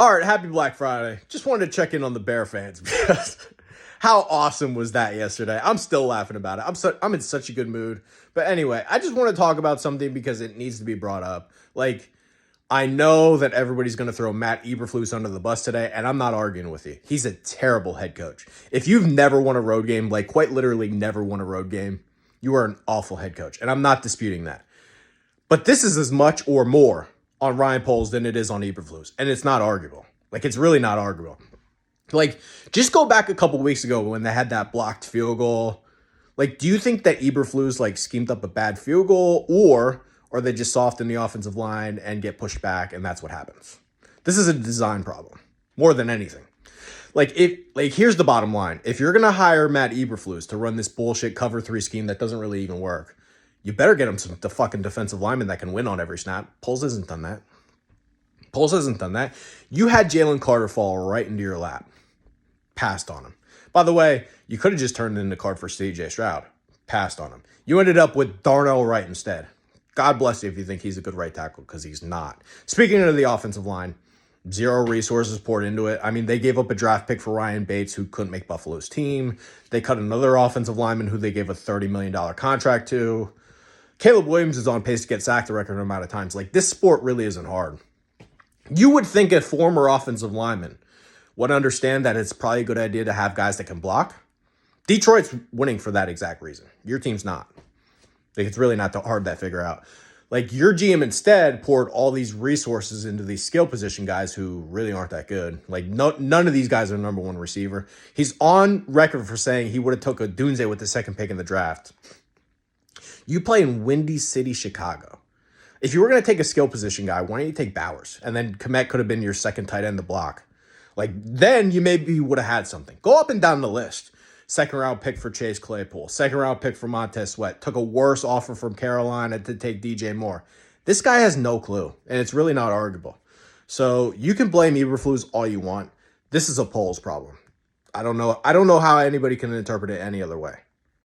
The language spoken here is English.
All right, happy Black Friday. Just wanted to check in on the Bear fans because how awesome was that yesterday? I'm still laughing about it. I'm in such a good mood. But anyway, I just want to talk about something because it needs to be brought up. Like, I know that everybody's going to throw Matt Eberflus under the bus today, and I'm not arguing with you. He's a terrible head coach. If you've never won a road game, like quite literally never won a road game, you are an awful head coach, and I'm not disputing that. But this is as much or more on Ryan Poles than it is on Eberflus, and it's not arguable. Like, it's really not arguable. Like, just go back a couple weeks ago when they had that blocked field goal. Like, do you think that Eberflus, like, schemed up a bad field goal, or are they just soft in the offensive line and get pushed back, and that's what happens? This is a design problem, more than anything. Here's the bottom line. If you're going to hire Matt Eberflus to run this bullshit cover 3 scheme that doesn't really even work, you better get him the fucking defensive lineman that can win on every snap. Poles hasn't done that. You had Jalen Carter fall right into your lap. Passed on him. By the way, you could have just turned in the card for CJ Stroud. Passed on him. You ended up with Darnell Wright instead. God bless you if you think he's a good right tackle, because he's not. Speaking of the offensive line, zero resources poured into it. I mean, they gave up a draft pick for Ryan Bates, who couldn't make Buffalo's team. They cut another offensive lineman who they gave a $30 million contract to. Caleb Williams is on pace to get sacked a record amount of times. Like, this sport really isn't hard. You would think a former offensive lineman would understand that it's probably a good idea to have guys that can block. Detroit's winning for that exact reason. Your team's not. Like, it's really not that hard to figure out. Like, your GM instead poured all these resources into these skill position guys who really aren't that good. Like, none of these guys are number one receiver. He's on record for saying he would have took a Dunze with the second pick in the draft. You play in Windy City, Chicago. If you were going to take a skill position guy, why don't you take Bowers? And then Kmet could have been your second tight end to block. Like, then you maybe would have had something. Go up and down the list. Second round pick for Chase Claypool. Second round pick for Montez Sweat. Took a worse offer from Carolina to take DJ Moore. This guy has no clue, and it's really not arguable. So you can blame Eberflus all you want. This is a Poles problem. I don't know how anybody can interpret it any other way.